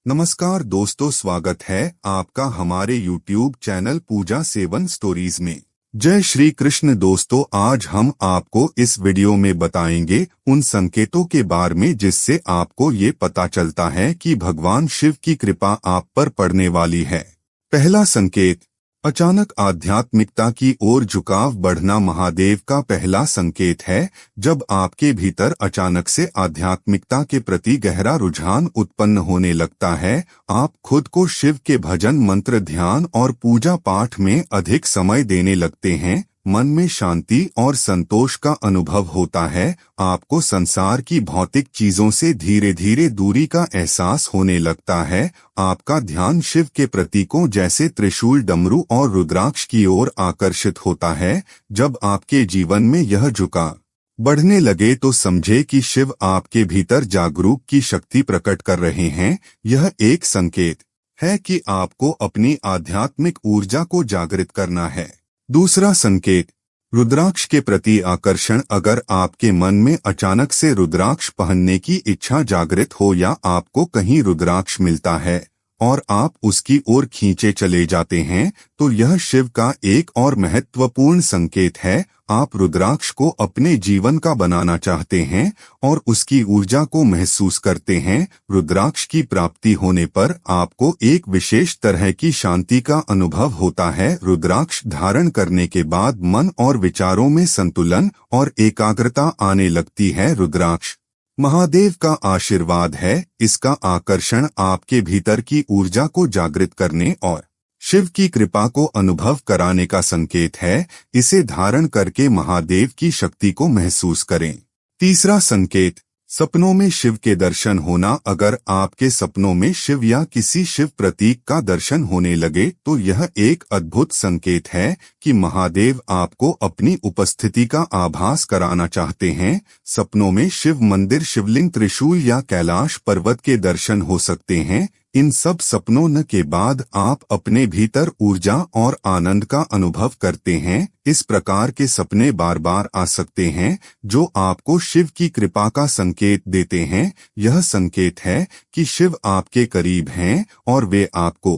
नमस्कार दोस्तों, स्वागत है आपका हमारे YouTube चैनल पूजा सेवन स्टोरीज में। जय श्री कृष्ण दोस्तों, आज हम आपको इस वीडियो में बताएंगे उन संकेतों के बारे में जिससे आपको ये पता चलता है कि भगवान शिव की कृपा आप पर पड़ने वाली है। पहला संकेत, अचानक आध्यात्मिकता की ओर झुकाव बढ़ना। महादेव का पहला संकेत है जब आपके भीतर अचानक से आध्यात्मिकता के प्रति गहरा रुझान उत्पन्न होने लगता है। आप खुद को शिव के भजन, मंत्र, ध्यान और पूजा पाठ में अधिक समय देने लगते हैं। मन में शांति और संतोष का अनुभव होता है। आपको संसार की भौतिक चीजों से धीरे धीरे दूरी का एहसास होने लगता है। आपका ध्यान शिव के प्रतीकों जैसे त्रिशूल, डमरू और रुद्राक्ष की ओर आकर्षित होता है। जब आपके जीवन में यह झुकाव बढ़ने लगे तो समझे कि शिव आपके भीतर जागरूक की शक्ति प्रकट कर रहे हैं। यह एक संकेत है कि आपको अपनी आध्यात्मिक ऊर्जा को जागृत करना है। दूसरा संकेत, रुद्राक्ष के प्रति आकर्षण। अगर आपके मन में अचानक से रुद्राक्ष पहनने की इच्छा जागृत हो या आपको कहीं रुद्राक्ष मिलता है और आप उसकी ओर खींचे चले जाते हैं, तो यह शिव का एक और महत्वपूर्ण संकेत है। आप रुद्राक्ष को अपने जीवन का बनाना चाहते हैं और उसकी ऊर्जा को महसूस करते हैं। रुद्राक्ष की प्राप्ति होने पर आपको एक विशेष तरह की शांति का अनुभव होता है। रुद्राक्ष धारण करने के बाद मन और विचारों में संतुलन और एकाग्रता आने लगती है। रुद्राक्ष महादेव का आशीर्वाद है। इसका आकर्षण आपके भीतर की ऊर्जा को जागृत करने और शिव की कृपा को अनुभव कराने का संकेत है। इसे धारण करके महादेव की शक्ति को महसूस करें। तीसरा संकेत, सपनों में शिव के दर्शन होना। अगर आपके सपनों में शिव या किसी शिव प्रतीक का दर्शन होने लगे तो यह एक अद्भुत संकेत है कि महादेव आपको अपनी उपस्थिति का आभास कराना चाहते हैं। सपनों में शिव मंदिर, शिवलिंग, त्रिशूल या कैलाश पर्वत के दर्शन हो सकते हैं। इन सब सपनों के बाद आप अपने भीतर ऊर्जा और आनंद का अनुभव करते हैं। इस प्रकार के सपने बार बार आ सकते हैं जो आपको शिव की कृपा का संकेत देते हैं। यह संकेत है कि शिव आपके करीब हैं और वे आपको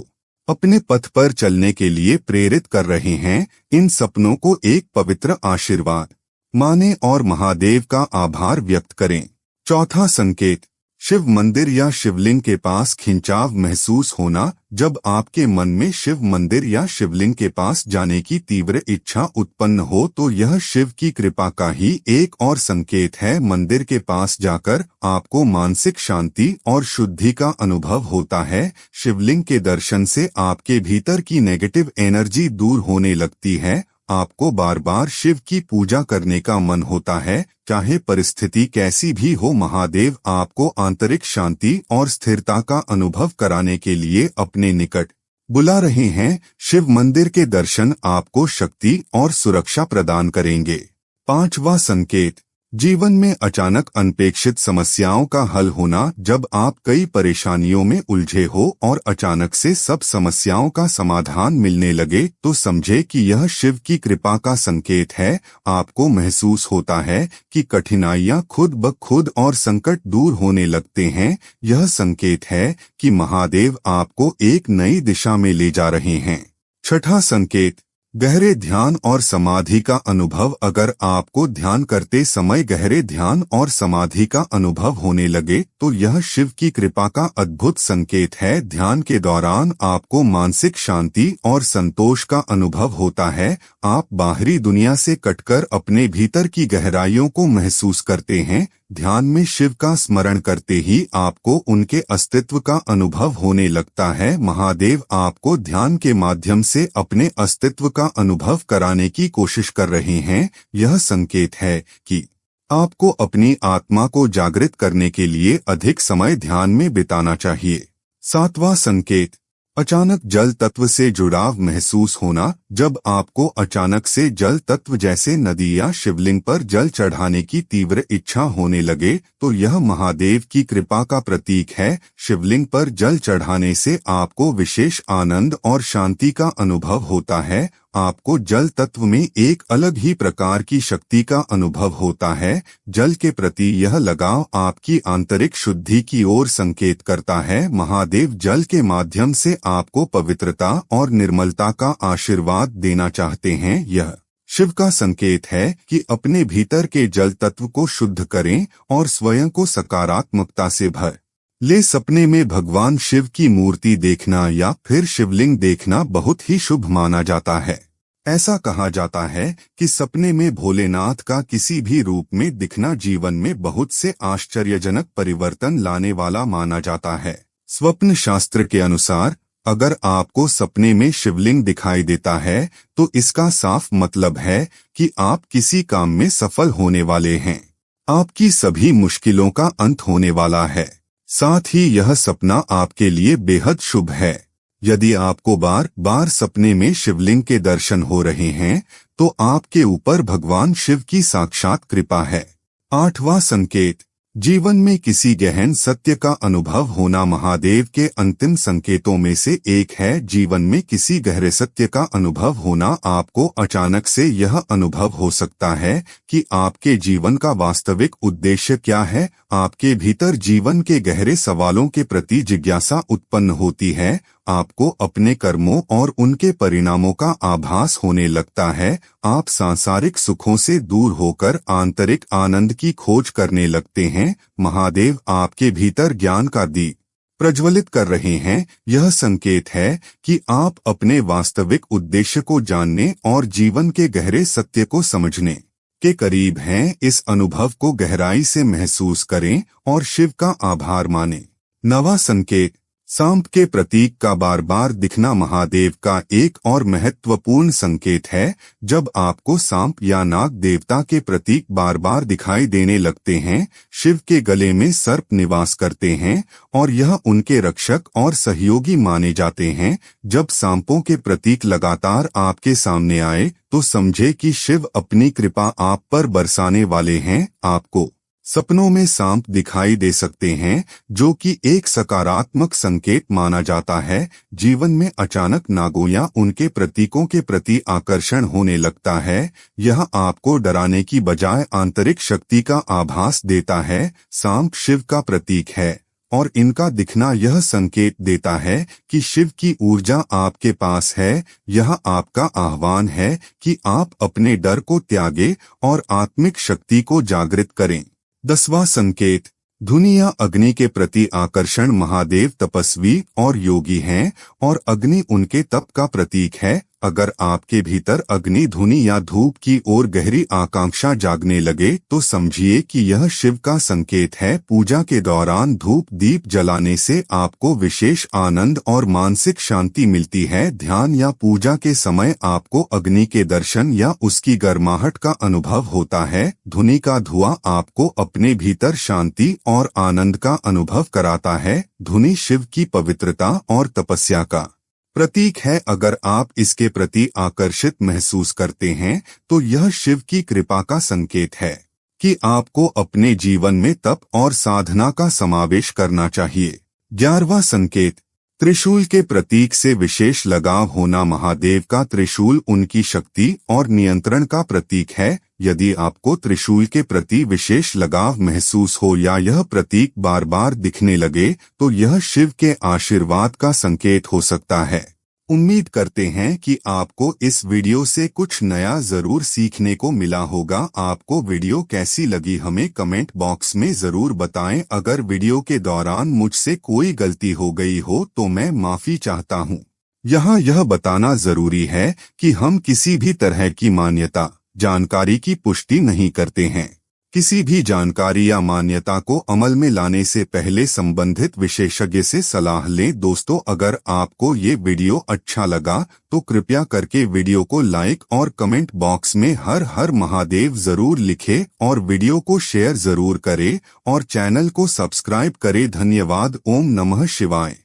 अपने पथ पर चलने के लिए प्रेरित कर रहे हैं। इन सपनों को एक पवित्र आशीर्वाद माने और महादेव का आभार व्यक्त करें। चौथा संकेत, शिव मंदिर या शिवलिंग के पास खिंचाव महसूस होना। जब आपके मन में शिव मंदिर या शिवलिंग के पास जाने की तीव्र इच्छा उत्पन्न हो तो यह शिव की कृपा का ही एक और संकेत है। मंदिर के पास जाकर आपको मानसिक शांति और शुद्धि का अनुभव होता है। शिवलिंग के दर्शन से आपके भीतर की नेगेटिव एनर्जी दूर होने लगती है। आपको बार बार शिव की पूजा करने का मन होता है, चाहे परिस्थिति कैसी भी हो। महादेव आपको आंतरिक शांति और स्थिरता का अनुभव कराने के लिए अपने निकट बुला रहे हैं। शिव मंदिर के दर्शन आपको शक्ति और सुरक्षा प्रदान करेंगे। पांचवा संकेत, जीवन में अचानक अनपेक्षित समस्याओं का हल होना। जब आप कई परेशानियों में उलझे हो और अचानक से सब समस्याओं का समाधान मिलने लगे तो समझे कि यह शिव की कृपा का संकेत है। आपको महसूस होता है कि कठिनाइयां खुद ब खुद और संकट दूर होने लगते हैं। यह संकेत है कि महादेव आपको एक नई दिशा में ले जा रहे हैं। छठा संकेत, गहरे ध्यान और समाधि का अनुभव। अगर आपको ध्यान करते समय गहरे ध्यान और समाधि का अनुभव होने लगे तो यह शिव की कृपा का अद्भुत संकेत है। ध्यान के दौरान आपको मानसिक शांति और संतोष का अनुभव होता है। आप बाहरी दुनिया से कटकर अपने भीतर की गहराइयों को महसूस करते हैं। ध्यान में शिव का स्मरण करते ही आपको उनके अस्तित्व का अनुभव होने लगता है। महादेव आपको ध्यान के माध्यम से अपने अस्तित्व का अनुभव कराने की कोशिश कर रहे हैं। यह संकेत है कि आपको अपनी आत्मा को जागृत करने के लिए अधिक समय ध्यान में बिताना चाहिए। सातवां संकेत, अचानक जल तत्व से जुड़ाव महसूस होना। जब आपको अचानक से जल तत्व जैसे नदी या शिवलिंग पर जल चढ़ाने की तीव्र इच्छा होने लगे तो यह महादेव की कृपा का प्रतीक है। शिवलिंग पर जल चढ़ाने से आपको विशेष आनंद और शांति का अनुभव होता है। आपको जल तत्व में एक अलग ही प्रकार की शक्ति का अनुभव होता है। जल के प्रति यह लगाव आपकी आंतरिक शुद्धि की ओर संकेत करता है। महादेव जल के माध्यम से आपको पवित्रता और निर्मलता का आशीर्वाद देना चाहते हैं। यह शिव का संकेत है कि अपने भीतर के जल तत्व को शुद्ध करें और स्वयं को सकारात्मकता से भर ले। सपने में भगवान शिव की मूर्ति देखना या फिर शिवलिंग देखना बहुत ही शुभ माना जाता है। ऐसा कहा जाता है कि सपने में भोलेनाथ का किसी भी रूप में दिखना जीवन में बहुत से आश्चर्यजनक परिवर्तन लाने वाला माना जाता है। स्वप्न शास्त्र के अनुसार अगर आपको सपने में शिवलिंग दिखाई देता है तो इसका साफ मतलब है कि आप किसी काम में सफल होने वाले हैं। आपकी सभी मुश्किलों का अंत होने वाला है। साथ ही यह सपना आपके लिए बेहद शुभ है। यदि आपको बार बार सपने में शिवलिंग के दर्शन हो रहे हैं तो आपके ऊपर भगवान शिव की साक्षात कृपा है। 8वां संकेत, जीवन में किसी गहन सत्य का अनुभव होना महादेव के अंतिम संकेतों में से एक है। जीवन में किसी गहरे सत्य का अनुभव होना, आपको अचानक से यह अनुभव हो सकता है कि आपके जीवन का वास्तविक उद्देश्य क्या है। आपके भीतर जीवन के गहरे सवालों के प्रति जिज्ञासा उत्पन्न होती है। आपको अपने कर्मों और उनके परिणामों का आभास होने लगता है। आप सांसारिक सुखों से दूर होकर आंतरिक आनंद की खोज करने लगते हैं। महादेव आपके भीतर ज्ञान का दीप प्रज्वलित कर रहे हैं। यह संकेत है कि आप अपने वास्तविक उद्देश्य को जानने और जीवन के गहरे सत्य को समझने के करीब हैं। इस अनुभव को गहराई से महसूस करें और शिव का आभार मानें। 9वां संकेत, सांप के प्रतीक का बार बार दिखना महादेव का एक और महत्वपूर्ण संकेत है। जब आपको सांप या नाग देवता के प्रतीक बार बार दिखाई देने लगते हैं, शिव के गले में सर्प निवास करते हैं और यह उनके रक्षक और सहयोगी माने जाते हैं। जब सांपों के प्रतीक लगातार आपके सामने आए तो समझे कि शिव अपनी कृपा आप पर बरसाने वाले हैं। आपको सपनों में सांप दिखाई दे सकते हैं, जो कि एक सकारात्मक संकेत माना जाता है। जीवन में अचानक नागों या उनके प्रतीकों के प्रति आकर्षण होने लगता है। यह आपको डराने की बजाय आंतरिक शक्ति का आभास देता है। सांप शिव का प्रतीक है और इनका दिखना यह संकेत देता है कि शिव की ऊर्जा आपके पास है। यह आपका आह्वान है कि आप अपने डर को त्यागें और आत्मिक शक्ति को जागृत करें। 10वां संकेत, धुनी या अग्नि के प्रति आकर्षण महादेव तपस्वी और योगी हैं और अग्नि उनके तप का प्रतीक है। अगर आपके भीतर अग्नि, धुनी या धूप की ओर गहरी आकांक्षा जागने लगे तो समझिए कि यह शिव का संकेत है। पूजा के दौरान धूप दीप जलाने से आपको विशेष आनंद और मानसिक शांति मिलती है। ध्यान या पूजा के समय आपको अग्नि के दर्शन या उसकी गर्माहट का अनुभव होता है। धुनी का धुआं आपको अपने भीतर शांति और आनंद का अनुभव कराता है। धुनी शिव की पवित्रता और तपस्या का प्रतीक है। अगर आप इसके प्रति आकर्षित महसूस करते हैं तो यह शिव की कृपा का संकेत है कि आपको अपने जीवन में तप और साधना का समावेश करना चाहिए। 11वां संकेत, त्रिशूल के प्रतीक से विशेष लगाव होना महादेव का त्रिशूल उनकी शक्ति और नियंत्रण का प्रतीक है। यदि आपको त्रिशूल के प्रति विशेष लगाव महसूस हो या यह प्रतीक बार बार दिखने लगे तो यह शिव के आशीर्वाद का संकेत हो सकता है। उम्मीद करते हैं कि आपको इस वीडियो से कुछ नया जरूर सीखने को मिला होगा। आपको वीडियो कैसी लगी हमें कमेंट बॉक्स में जरूर बताएं। अगर वीडियो के दौरान मुझसे कोई गलती हो गई हो तो मैं माफी चाहता हूं। यहाँ यह बताना जरूरी है कि हम किसी भी तरह की मान्यता जानकारी की पुष्टि नहीं करते हैं। किसी भी जानकारी या मान्यता को अमल में लाने से पहले संबंधित विशेषज्ञ से सलाह लें। दोस्तों, अगर आपको ये वीडियो अच्छा लगा तो कृपया करके वीडियो को लाइक और कमेंट बॉक्स में हर हर महादेव जरूर लिखें और वीडियो को शेयर जरूर करें और चैनल को सब्सक्राइब करें। धन्यवाद। ओम नमः शिवाय।